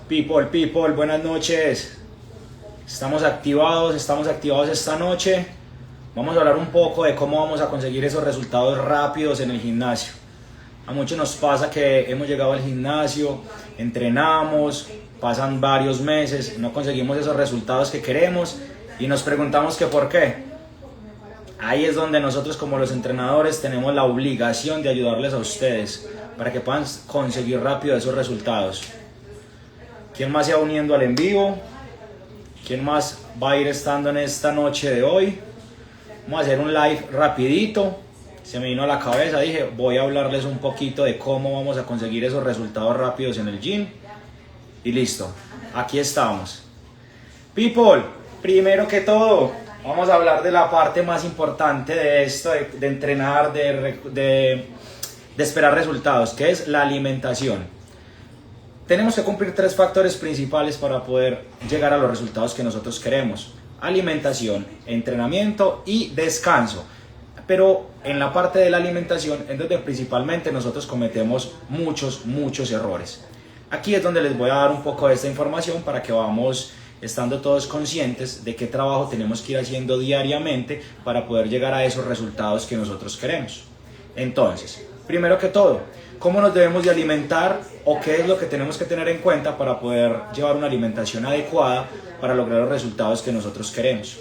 People, buenas noches. Estamos activados esta noche. Vamos a hablar un poco de cómo vamos a conseguir esos resultados rápidos en el gimnasio. A muchos nos pasa que hemos llegado al gimnasio, entrenamos, pasan varios meses, no conseguimos esos resultados que queremos y nos preguntamos que por qué. Ahí es donde nosotros como los entrenadores tenemos la obligación de ayudarles a ustedes para que puedan conseguir rápido esos resultados. ¿Quién más se va uniendo al en vivo? ¿Quién más va a ir estando en esta noche de hoy? Vamos a hacer un live rapidito. Se me vino a la cabeza, dije, voy a hablarles un poquito de cómo vamos a conseguir esos resultados rápidos en el gym. Y listo, aquí estamos. People, primero que todo, vamos a hablar de la parte más importante de esto, de entrenar, de esperar resultados, que es la alimentación. Tenemos que cumplir 3 factores principales para poder llegar a los resultados que nosotros queremos: alimentación, entrenamiento y descanso. Pero en la parte de la alimentación es donde principalmente nosotros cometemos muchos errores. Aquí es donde les voy a dar un poco de esta información para que vamos estando todos conscientes de qué trabajo tenemos que ir haciendo diariamente para poder llegar a esos resultados que nosotros queremos. Entonces, primero que todo, ¿cómo nos debemos de alimentar o qué es lo que tenemos que tener en cuenta para poder llevar una alimentación adecuada para lograr los resultados que nosotros queremos?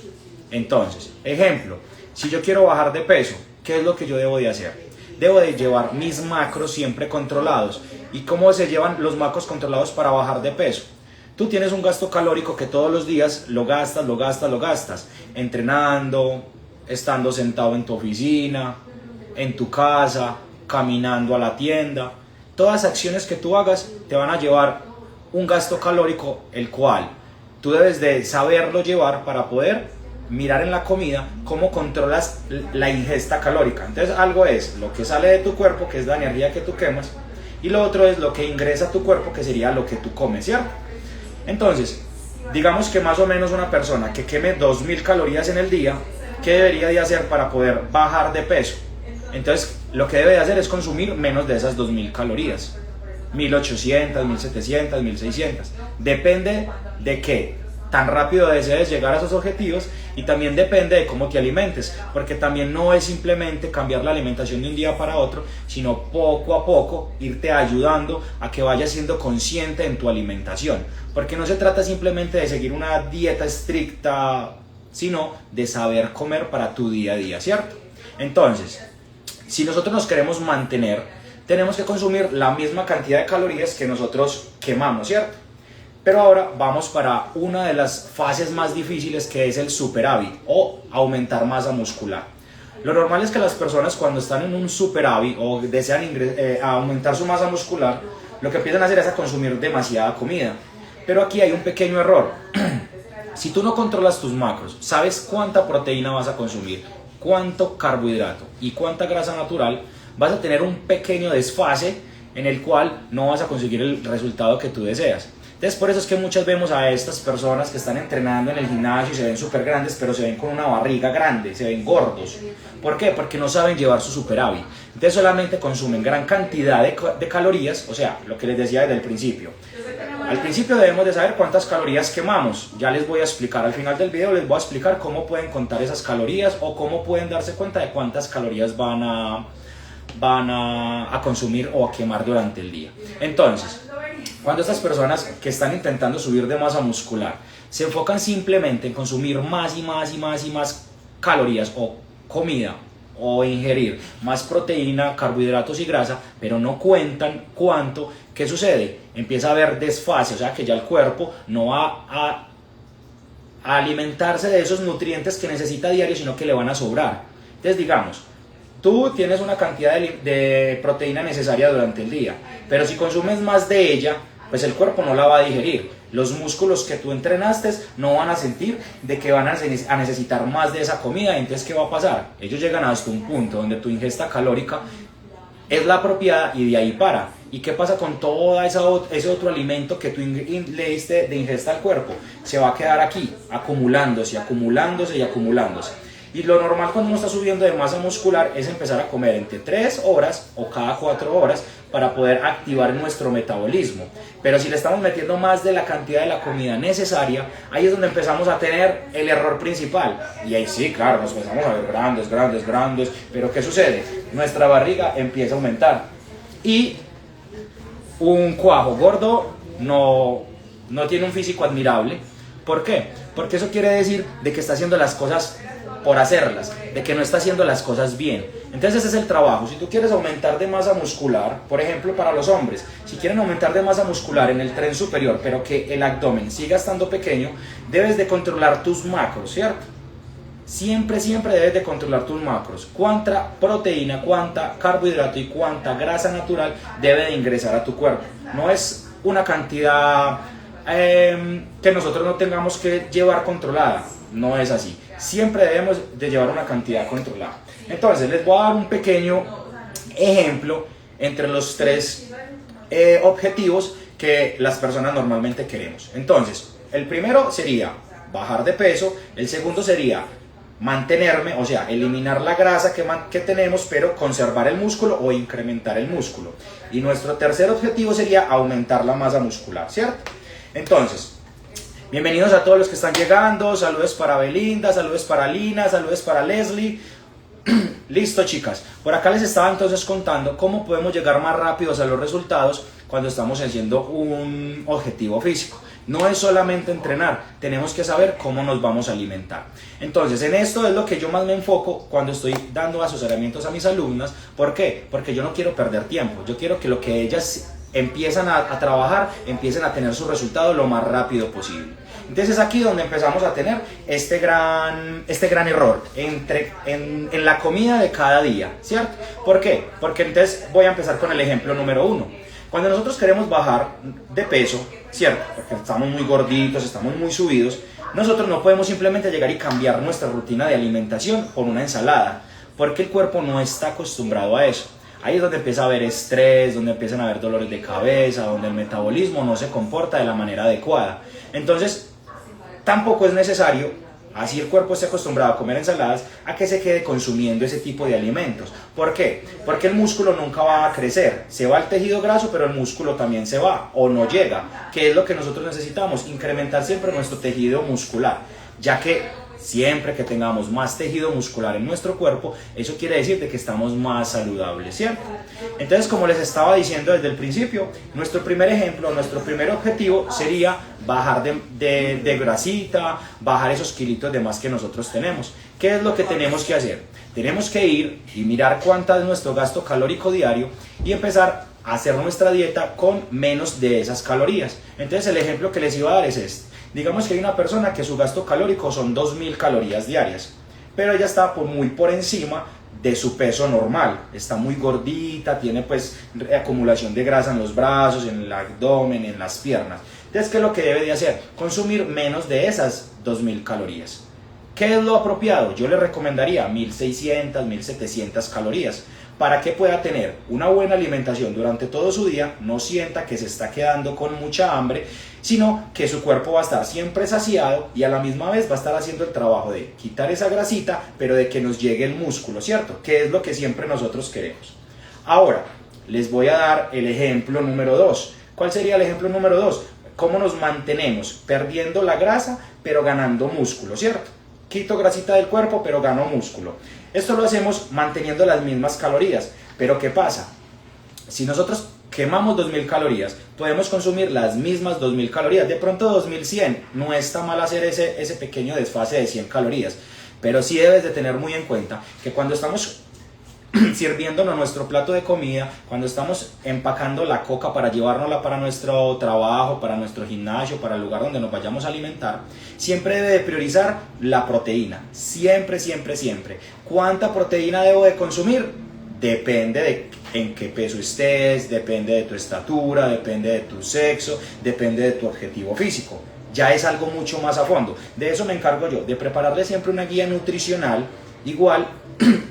Entonces, ejemplo, si yo quiero bajar de peso, ¿qué es lo que yo debo de hacer? Debo de llevar mis macros siempre controlados. ¿Y cómo se llevan los macros controlados para bajar de peso? Tú tienes un gasto calórico que todos los días lo gastas, entrenando, estando sentado en tu oficina, en tu casa, caminando a la tienda. Todas las acciones que tú hagas te van a llevar un gasto calórico, el cual tú debes de saberlo llevar para poder mirar en la comida cómo controlas la ingesta calórica. Entonces, algo es lo que sale de tu cuerpo, que es la energía que tú quemas, y lo otro es lo que ingresa a tu cuerpo, que sería lo que tú comes, ¿cierto? Entonces, digamos que más o menos una persona que queme 2000 calorías en el día, ¿qué debería de hacer para poder bajar de peso? Entonces, lo que debe de hacer es consumir menos de esas 2000 calorías. 1800, 1700, 1600. Depende de qué tan rápido desees llegar a esos objetivos y también depende de cómo te alimentes, porque también no es simplemente cambiar la alimentación de un día para otro, sino poco a poco irte ayudando a que vayas siendo consciente en tu alimentación, porque no se trata simplemente de seguir una dieta estricta, sino de saber comer para tu día a día, ¿cierto? Entonces, si nosotros nos queremos mantener, tenemos que consumir la misma cantidad de calorías que nosotros quemamos, ¿cierto? Pero ahora vamos para una de las fases más difíciles, que es el superávit o aumentar masa muscular. Lo normal es que las personas, cuando están en un superávit o desean aumentar su masa muscular, lo que empiezan a hacer es a consumir demasiada comida. Pero aquí hay un pequeño error. Si tú no controlas tus macros, sabes cuánta proteína vas a consumir, cuánto carbohidrato y cuánta grasa natural, vas a tener un pequeño desfase en el cual no vas a conseguir el resultado que tú deseas. Entonces, por eso es que muchas vemos a estas personas que están entrenando en el gimnasio y se ven súper grandes, pero se ven con una barriga grande, se ven gordos. ¿Por qué? Porque no saben llevar su superávit. Entonces solamente consumen gran cantidad de calorías, o sea, lo que les decía desde el principio. Al principio debemos de saber cuántas calorías quemamos. Ya les voy a explicar, al final del video les voy a explicar cómo pueden contar esas calorías o cómo pueden darse cuenta de cuántas calorías van a consumir o a quemar durante el día. Entonces, cuando estas personas que están intentando subir de masa muscular se enfocan simplemente en consumir más calorías o comida o ingerir más proteína, carbohidratos y grasa, pero no cuentan cuánto, ¿qué sucede? Empieza a haber desfase, o sea que ya el cuerpo no va a alimentarse de esos nutrientes que necesita diario, sino que le van a sobrar. Entonces, digamos, tú tienes una cantidad de proteína necesaria durante el día, pero si consumes más de ella, pues el cuerpo no la va a digerir. Los músculos que tú entrenaste no van a sentir de que van a necesitar más de esa comida. Entonces, ¿qué va a pasar? Ellos llegan hasta un punto donde tu ingesta calórica es la apropiada y de ahí para. ¿Y qué pasa con todo ese otro alimento que tú le diste de ingesta al cuerpo? Se va a quedar aquí, acumulándose. Y lo normal cuando uno está subiendo de masa muscular es empezar a comer entre 3 horas o cada 4 horas para poder activar nuestro metabolismo. Pero si le estamos metiendo más de la cantidad de la comida necesaria, ahí es donde empezamos a tener el error principal. Y ahí sí, claro, nos empezamos a ver grandes, pero ¿qué sucede? Nuestra barriga empieza a aumentar. Y un cuajo gordo no tiene un físico admirable. ¿Por qué? Porque eso quiere decir de que está haciendo las cosas por hacerlas, de que no está haciendo las cosas bien. Entonces ese es el trabajo. Si tú quieres aumentar de masa muscular, por ejemplo para los hombres, si quieren aumentar de masa muscular en el tren superior, pero que el abdomen siga estando pequeño, debes de controlar tus macros, ¿cierto? Siempre debes de controlar tus macros. Cuánta proteína, cuánta carbohidrato y cuánta grasa natural debe de ingresar a tu cuerpo. No es una cantidad que nosotros no tengamos que llevar controlada. No es así. Siempre debemos de llevar una cantidad controlada. Entonces les voy a dar un pequeño ejemplo entre los 3 objetivos que las personas normalmente queremos. Entonces, el primero sería bajar de peso, el segundo sería mantenerme, o sea, eliminar la grasa que tenemos, pero conservar el músculo o incrementar el músculo. Y nuestro tercer objetivo sería aumentar la masa muscular, ¿cierto? Entonces, bienvenidos a todos los que están llegando, saludos para Belinda, saludos para Lina, saludos para Leslie. Listo, chicas, por acá les estaba entonces contando cómo podemos llegar más rápidos a los resultados cuando estamos haciendo un objetivo físico. No es solamente entrenar, tenemos que saber cómo nos vamos a alimentar. Entonces, en esto es lo que yo más me enfoco cuando estoy dando asesoramientos a mis alumnas. ¿Por qué? Porque yo no quiero perder tiempo, yo quiero que lo que ellas empiezan a trabajar, empiecen a tener su resultado lo más rápido posible. Entonces es aquí donde empezamos a tener este gran error en la comida de cada día, ¿cierto? ¿Por qué? Porque entonces voy a empezar con el ejemplo número 1. Cuando nosotros queremos bajar de peso, ¿cierto? Porque estamos muy gorditos, estamos muy subidos, nosotros no podemos simplemente llegar y cambiar nuestra rutina de alimentación por una ensalada, porque el cuerpo no está acostumbrado a eso. Ahí es donde empieza a haber estrés, donde empiezan a haber dolores de cabeza, donde el metabolismo no se comporta de la manera adecuada. Entonces, tampoco es necesario, así el cuerpo esté acostumbrado a comer ensaladas, a que se quede consumiendo ese tipo de alimentos. ¿Por qué? Porque el músculo nunca va a crecer. Se va el tejido graso, pero el músculo también se va o no llega. ¿Qué es lo que nosotros necesitamos? Incrementar siempre nuestro tejido muscular, ya que siempre que tengamos más tejido muscular en nuestro cuerpo, eso quiere decir de que estamos más saludables, ¿cierto? Entonces, como les estaba diciendo desde el principio, nuestro primer ejemplo, nuestro primer objetivo sería bajar de grasita, bajar esos kilitos de más que nosotros tenemos. ¿Qué es lo que tenemos que hacer? Tenemos que ir y mirar cuánto es nuestro gasto calórico diario y empezar a hacer nuestra dieta con menos de esas calorías. Entonces, el ejemplo que les iba a dar es este. Digamos que hay una persona que su gasto calórico son 2000 calorías diarias, pero ella está muy por encima de su peso normal, está muy gordita, tiene pues acumulación de grasa en los brazos, en el abdomen, en las piernas. Entonces, ¿qué es lo que debe de hacer? Consumir menos de esas 2000 calorías. ¿Qué es lo apropiado? Yo le recomendaría 1600, 1700 calorías para que pueda tener una buena alimentación durante todo su día, no sienta que se está quedando con mucha hambre, sino que su cuerpo va a estar siempre saciado y a la misma vez va a estar haciendo el trabajo de quitar esa grasita, pero de que nos llegue el músculo, ¿cierto? Que es lo que siempre nosotros queremos. Ahora, les voy a dar el ejemplo número 2. ¿Cuál sería el ejemplo número 2? ¿Cómo nos mantenemos perdiendo la grasa, pero ganando músculo, ¿cierto? Quito grasita del cuerpo, pero gano músculo. Esto lo hacemos manteniendo las mismas calorías. Pero ¿qué pasa? Si nosotros quemamos 2000 calorías, podemos consumir las mismas 2000 calorías. De pronto 2100, no está mal hacer ese pequeño desfase de 100 calorías. Pero sí debes de tener muy en cuenta que cuando estamos sirviéndonos nuestro plato de comida, cuando estamos empacando la coca para llevárnosla para nuestro trabajo, para nuestro gimnasio, para el lugar donde nos vayamos a alimentar, siempre debe de priorizar la proteína, siempre. ¿Cuánta proteína debo de consumir? Depende de en qué peso estés, depende de tu estatura, depende de tu sexo, depende de tu objetivo físico. Ya es algo mucho más a fondo. De eso me encargo yo, de prepararle siempre una guía nutricional igual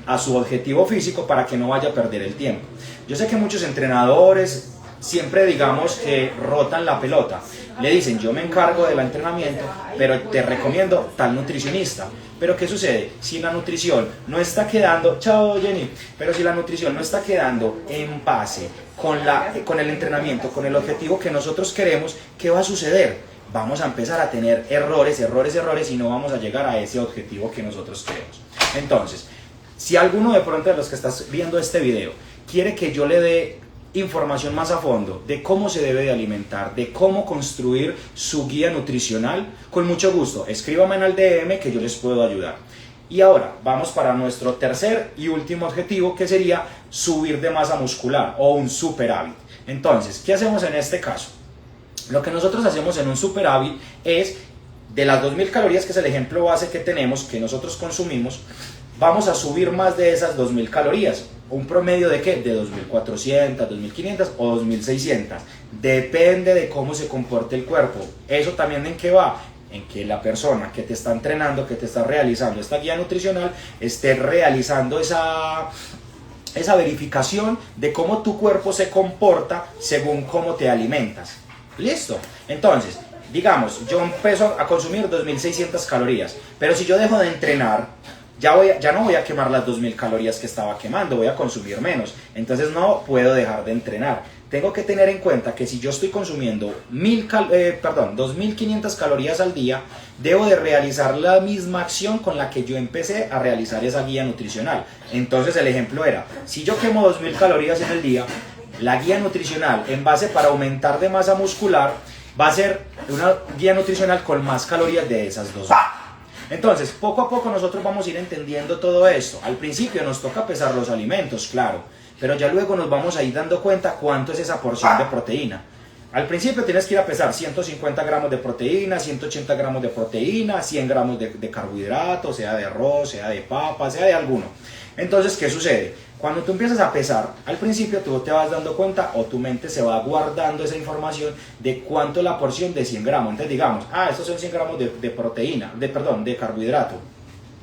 a su objetivo físico para que no vaya a perder el tiempo. Yo sé que muchos entrenadores siempre digamos que rotan la pelota, le dicen yo me encargo del entrenamiento pero te recomiendo tal nutricionista, Pero ¿qué sucede? Si la nutrición no está quedando, chao Jenny, pero si la nutrición no está quedando en base con el entrenamiento, con el objetivo que nosotros queremos, ¿qué va a suceder? Vamos a empezar a tener errores y no vamos a llegar a ese objetivo que nosotros queremos. Entonces, si alguno de pronto de los que estás viendo este video quiere que yo le dé información más a fondo de cómo se debe de alimentar, de cómo construir su guía nutricional, con mucho gusto, escríbame en el DM que yo les puedo ayudar. Y ahora vamos para nuestro tercer y último objetivo, que sería subir de masa muscular o un superávit. Entonces, ¿qué hacemos en este caso? Lo que nosotros hacemos en un superávit es, de las 2000 calorías, que es el ejemplo base que tenemos, que nosotros consumimos, vamos a subir más de esas 2000 calorías. ¿Un promedio de qué? De 2400, 2500 o 2600. Depende de cómo se comporte el cuerpo. ¿Eso también en qué va? En que la persona que te está entrenando, que te está realizando esta guía nutricional, esté realizando esa verificación de cómo tu cuerpo se comporta según cómo te alimentas. ¿Listo? Entonces, digamos, yo empiezo a consumir 2600 calorías, pero si yo dejo de entrenar, ya no voy a quemar las 2000 calorías que estaba quemando, voy a consumir menos. Entonces no puedo dejar de entrenar. Tengo que tener en cuenta que si yo estoy consumiendo 2500 calorías al día, debo de realizar la misma acción con la que yo empecé a realizar esa guía nutricional. Entonces el ejemplo era, si yo quemo 2000 calorías en el día, la guía nutricional en base para aumentar de masa muscular va a ser una guía nutricional con más calorías de esas 2000. Entonces, poco a poco nosotros vamos a ir entendiendo todo esto. Al principio nos toca pesar los alimentos, claro, pero ya luego nos vamos a ir dando cuenta cuánto es esa porción de proteína. Al principio tienes que ir a pesar 150 gramos de proteína, 180 gramos de proteína, 100 gramos de carbohidratos, sea de arroz, sea de papa, sea de alguno. Entonces, ¿qué sucede? Cuando tú empiezas a pesar, al principio tú te vas dando cuenta o tu mente se va guardando esa información de cuánto es la porción de 100 gramos. Entonces digamos, estos son 100 gramos de proteína, de carbohidrato.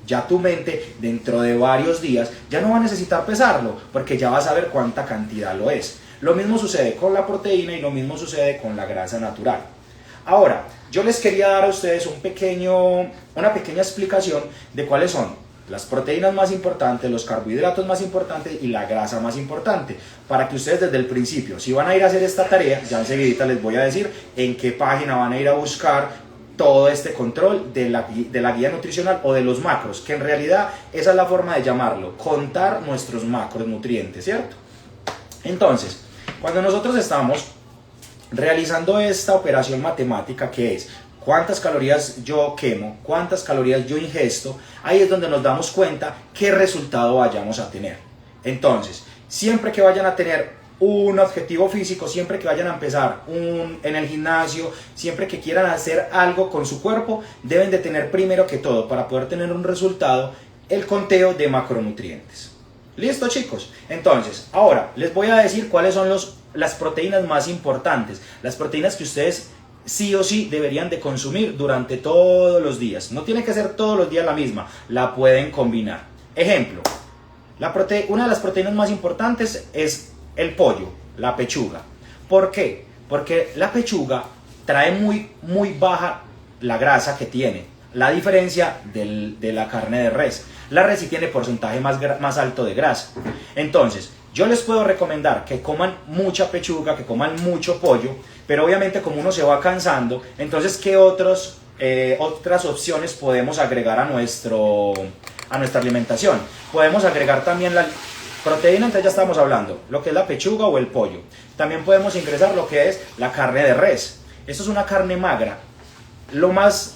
Ya tu mente dentro de varios días ya no va a necesitar pesarlo porque ya va a saber cuánta cantidad lo es. Lo mismo sucede con la proteína y lo mismo sucede con la grasa natural. Ahora, yo les quería dar a ustedes una pequeña explicación de cuáles son las proteínas más importantes, los carbohidratos más importantes y la grasa más importante, para que ustedes desde el principio, si van a ir a hacer esta tarea, ya enseguida les voy a decir en qué página van a ir a buscar todo este control de la guía nutricional o de los macros, que en realidad esa es la forma de llamarlo, contar nuestros macronutrientes, ¿cierto? Entonces, cuando nosotros estamos realizando esta operación matemática, que es cuántas calorías yo quemo, cuántas calorías yo ingesto, ahí es donde nos damos cuenta qué resultado vayamos a tener. Entonces, siempre que vayan a tener un objetivo físico, siempre que vayan a empezar en el gimnasio, siempre que quieran hacer algo con su cuerpo, deben de tener primero que todo, para poder tener un resultado, el conteo de macronutrientes. ¿Listo, chicos? Entonces, ahora les voy a decir cuáles son las proteínas más importantes, las proteínas que ustedes sí o sí deberían de consumir durante todos los días. No tiene que ser todos los días la misma, la pueden combinar. Ejemplo, una de las proteínas más importantes es el pollo, la pechuga. ¿Por qué? Porque la pechuga trae muy baja la grasa que tiene, la diferencia de la carne de res. La res sí tiene porcentaje más alto de grasa. Entonces, yo les puedo recomendar que coman mucha pechuga, que coman mucho pollo, pero obviamente como uno se va cansando, entonces ¿qué otras opciones podemos agregar a nuestra alimentación? Podemos agregar también la proteína, entonces ya estamos hablando, lo que es la pechuga o el pollo. También podemos ingresar lo que es la carne de res. Esto es una carne magra. Lo más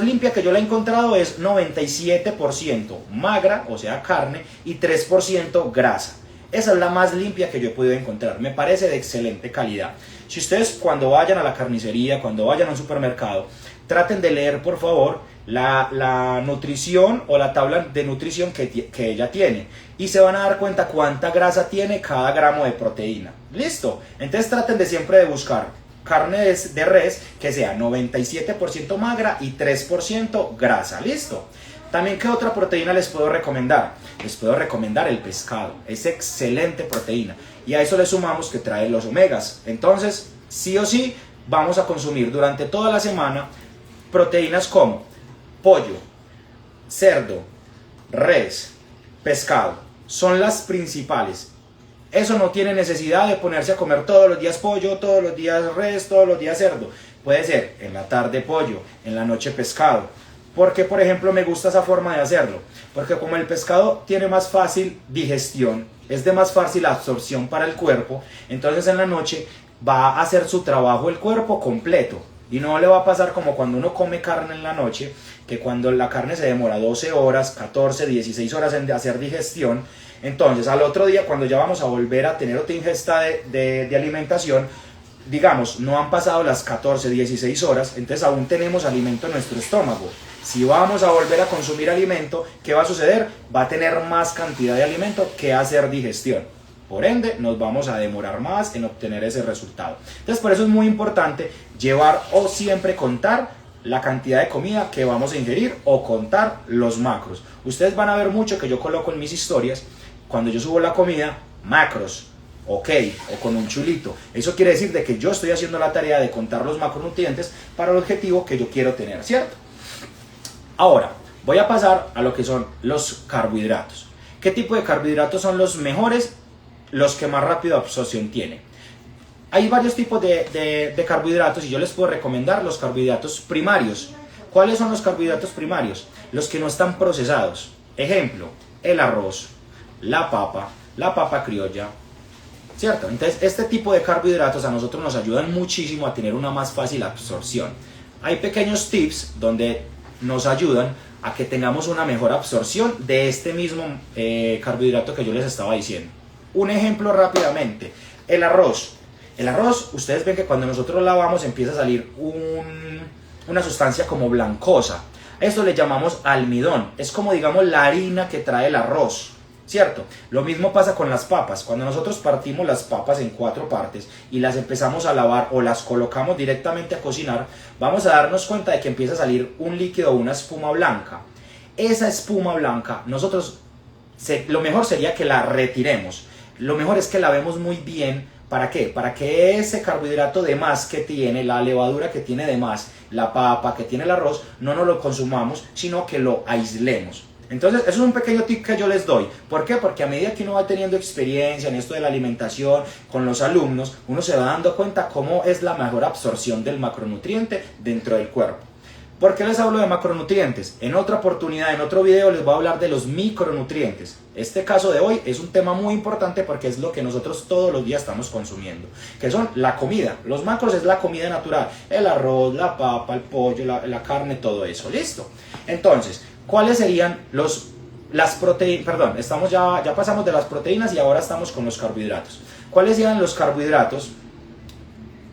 limpia que yo la he encontrado es 97% magra, o sea carne, y 3% grasa. Esa es la más limpia que yo he podido encontrar. Me parece de excelente calidad. Si ustedes cuando vayan a la carnicería, cuando vayan a un supermercado, traten de leer por favor la nutrición o la tabla de nutrición que ella tiene. Y se van a dar cuenta cuánta grasa tiene cada gramo de proteína. ¿Listo? Entonces traten de siempre de buscar carne de res que sea 97% magra y 3% grasa. ¿Listo? También, ¿qué otra proteína les puedo recomendar? Les puedo recomendar el pescado. Es excelente proteína. Y a eso le sumamos que trae los omegas. Entonces, sí o sí, vamos a consumir durante toda la semana proteínas como pollo, cerdo, res, pescado, son las principales. Eso no tiene necesidad de ponerse a comer todos los días pollo, todos los días res, todos los días cerdo. Puede ser en la tarde pollo, en la noche pescado. ¿Por qué, por ejemplo, me gusta esa forma de hacerlo? Porque como el pescado tiene más fácil digestión, es de más fácil absorción para el cuerpo, entonces en la noche va a hacer su trabajo el cuerpo completo. Y no le va a pasar como cuando uno come carne en la noche, que cuando la carne se demora 12 horas, 14, 16 horas en hacer digestión, entonces al otro día cuando ya vamos a volver a tener otra ingesta de alimentación, digamos, no han pasado las 14, 16 horas, entonces aún tenemos alimento en nuestro estómago. Si vamos a volver a consumir alimento, ¿qué va a suceder? Va a tener más cantidad de alimento que hacer digestión. Por ende, nos vamos a demorar más en obtener ese resultado. Entonces, por eso es muy importante llevar o siempre contar la cantidad de comida que vamos a ingerir o contar los macros. Ustedes van a ver mucho que yo coloco en mis historias, cuando yo subo la comida, macros, ok, o con un chulito. Eso quiere decir de que yo estoy haciendo la tarea de contar los macronutrientes para el objetivo que yo quiero tener, ¿cierto? Ahora, voy a pasar a lo que son los carbohidratos. ¿Qué tipo de carbohidratos son los mejores? Los que más rápido absorción tienen. Hay varios tipos de carbohidratos y yo les puedo recomendar los carbohidratos primarios. ¿Cuáles son los carbohidratos primarios? Los que no están procesados. Ejemplo, el arroz, la papa criolla, ¿cierto? Entonces, este tipo de carbohidratos a nosotros nos ayudan muchísimo a tener una más fácil absorción. Hay pequeños tips donde nos ayudan a que tengamos una mejor absorción de este mismo carbohidrato que yo les estaba diciendo. Un ejemplo rápidamente, el arroz. El arroz, ustedes ven que cuando nosotros lavamos empieza a salir una sustancia como blancosa. Esto le llamamos almidón, es como digamos la harina que trae el arroz, ¿cierto? Lo mismo pasa con las papas. Cuando nosotros partimos las papas en 4 partes y las empezamos a lavar o las colocamos directamente a cocinar, vamos a darnos cuenta de que empieza a salir un líquido o una espuma blanca. Esa espuma blanca, lo mejor sería que la retiremos. Lo mejor es que lavemos muy bien. ¿Para qué? Para que ese carbohidrato de más que tiene, la levadura que tiene de más, la papa que tiene el arroz, no nos lo consumamos, sino que lo aislemos. Entonces, eso es un pequeño tip que yo les doy. ¿Por qué? Porque a medida que uno va teniendo experiencia en esto de la alimentación con los alumnos, uno se va dando cuenta cómo es la mejor absorción del macronutriente dentro del cuerpo. ¿Por qué les hablo de macronutrientes? En otra oportunidad, en otro video, les voy a hablar de los micronutrientes. Este caso de hoy es un tema muy importante porque es lo que nosotros todos los días estamos consumiendo, que son la comida. Los macros es la comida natural, el arroz, la papa, el pollo, la carne, todo eso. ¿Listo? Entonces, ¿cuáles serían las proteínas? Perdón, ya pasamos de las proteínas y ahora estamos con los carbohidratos. ¿Cuáles serían los carbohidratos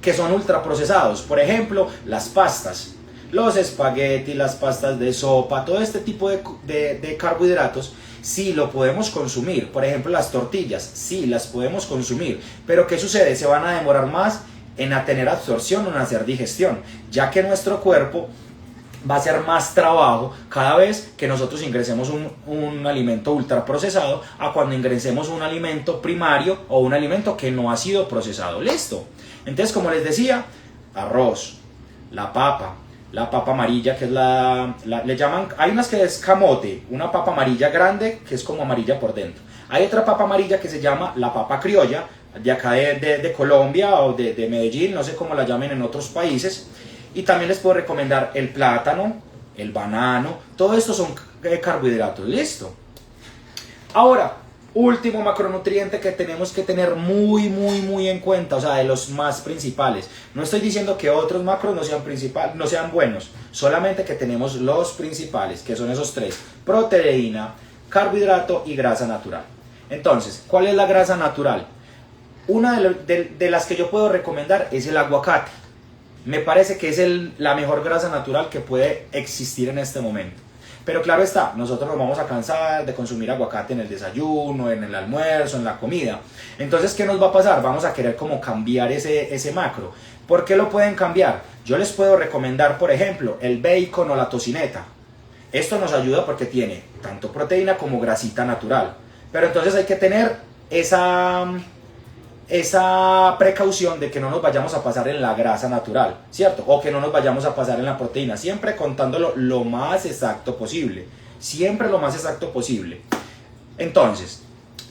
que son ultraprocesados? Por ejemplo, las pastas, los espaguetis, las pastas de sopa, todo este tipo de carbohidratos, sí lo podemos consumir. Por ejemplo, las tortillas, sí las podemos consumir. Pero ¿qué sucede? Se van a demorar más en tener absorción o en hacer digestión, ya que nuestro cuerpo va a hacer más trabajo cada vez que nosotros ingresemos un alimento ultraprocesado a cuando ingresemos un alimento primario o un alimento que no ha sido procesado. ¿Listo? Entonces, como les decía, arroz, la papa amarilla, que es le llaman, hay unas que es camote, una papa amarilla grande que es como amarilla por dentro. Hay otra papa amarilla que se llama la papa criolla, de acá de Colombia o de Medellín, no sé cómo la llamen en otros países. Y también les puedo recomendar el plátano, el banano, todo esto son carbohidratos. ¿Listo? Ahora, último macronutriente que tenemos que tener muy en cuenta, o sea, de los más principales. No estoy diciendo que otros macros no sean buenos, solamente que tenemos los principales, que son esos 3: proteína, carbohidrato y grasa natural. Entonces, ¿cuál es la grasa natural? Una de las que yo puedo recomendar es el aguacate. Me parece que es la mejor grasa natural que puede existir en este momento. Pero claro está, nosotros nos vamos a cansar de consumir aguacate en el desayuno, en el almuerzo, en la comida. Entonces, ¿qué nos va a pasar? Vamos a querer como cambiar ese macro. ¿Por qué lo pueden cambiar? Yo les puedo recomendar, por ejemplo, el bacon o la tocineta. Esto nos ayuda porque tiene tanto proteína como grasita natural. Pero entonces hay que tener esa precaución de que no nos vayamos a pasar en la grasa natural, ¿cierto? O que no nos vayamos a pasar en la proteína, siempre contándolo lo más exacto posible. siempre lo más exacto posible. Entonces,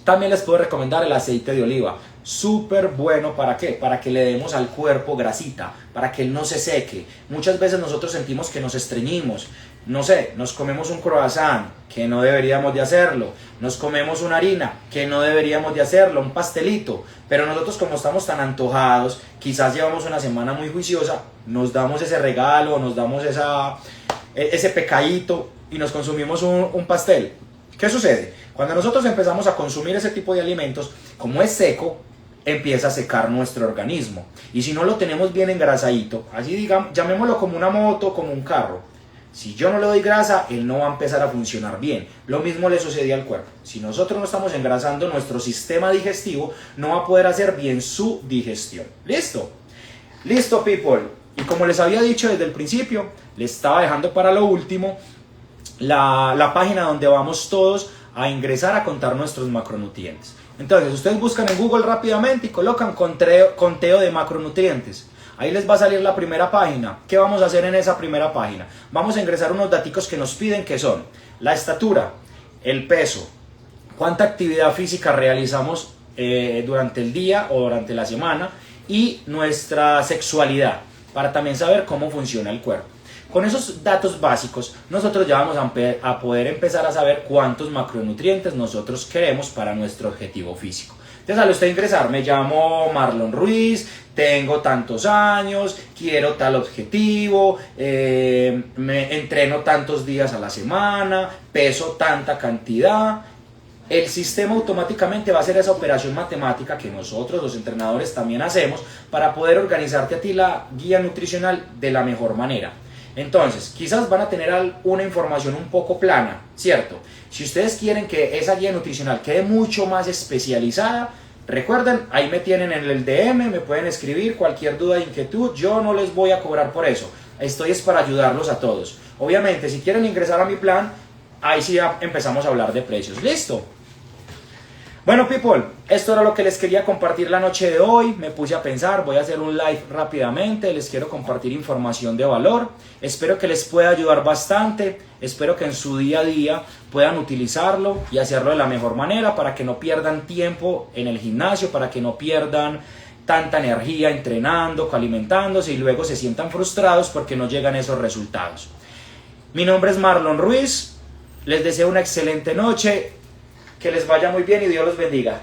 también les puedo recomendar el aceite de oliva, súper bueno. ¿Para qué? Para que le demos al cuerpo grasita, para que él no se seque. Muchas veces nosotros sentimos que nos estreñimos, no sé, nos comemos un croissant, que no deberíamos de hacerlo, nos comemos una harina, que no deberíamos de hacerlo, un pastelito, pero nosotros como estamos tan antojados, quizás llevamos una semana muy juiciosa, nos damos ese regalo, nos damos ese pecadito y nos consumimos un pastel. ¿Qué sucede? Cuando nosotros empezamos a consumir ese tipo de alimentos, como es seco, empieza a secar nuestro organismo. Y si no lo tenemos bien engrasadito, así digamos, llamémoslo como una moto, como un carro. Si yo no le doy grasa, él no va a empezar a funcionar bien. Lo mismo le sucede al cuerpo. Si nosotros no estamos engrasando, nuestro sistema digestivo no va a poder hacer bien su digestión. ¿Listo? Listo, people. Y como les había dicho desde el principio, les estaba dejando para lo último la página donde vamos todos a ingresar a contar nuestros macronutrientes. Entonces, ustedes buscan en Google rápidamente y colocan conteo de macronutrientes. Ahí les va a salir la primera página. ¿Qué vamos a hacer en esa primera página? Vamos a ingresar unos daticos que nos piden, que son la estatura, el peso, cuánta actividad física realizamos durante el día o durante la semana, y nuestra sexualidad, para también saber cómo funciona el cuerpo. Con esos datos básicos, nosotros ya vamos a poder empezar a saber cuántos macronutrientes nosotros queremos para nuestro objetivo físico. Entonces, al usted ingresar, me llamo Marlon Ruiz, tengo tantos años, quiero tal objetivo, me entreno tantos días a la semana, peso tanta cantidad. El sistema automáticamente va a hacer esa operación matemática que nosotros los entrenadores también hacemos para poder organizarte a ti la guía nutricional de la mejor manera. Entonces, quizás van a tener una información un poco plana, ¿cierto? Si ustedes quieren que esa guía nutricional quede mucho más especializada, recuerden, ahí me tienen en el DM, me pueden escribir cualquier duda, inquietud, yo no les voy a cobrar por eso, estoy es para ayudarlos a todos. Obviamente, si quieren ingresar a mi plan, ahí sí ya empezamos a hablar de precios, ¿listo? Bueno, people, esto era lo que les quería compartir la noche de hoy. Me puse a pensar, voy a hacer un live rápidamente, les quiero compartir información de valor. Espero que les pueda ayudar bastante, espero que en su día a día puedan utilizarlo y hacerlo de la mejor manera para que no pierdan tiempo en el gimnasio, para que no pierdan tanta energía entrenando, alimentándose y luego se sientan frustrados porque no llegan esos resultados. Mi nombre es Marlon Ruiz, les deseo una excelente noche. Que les vaya muy bien y Dios los bendiga.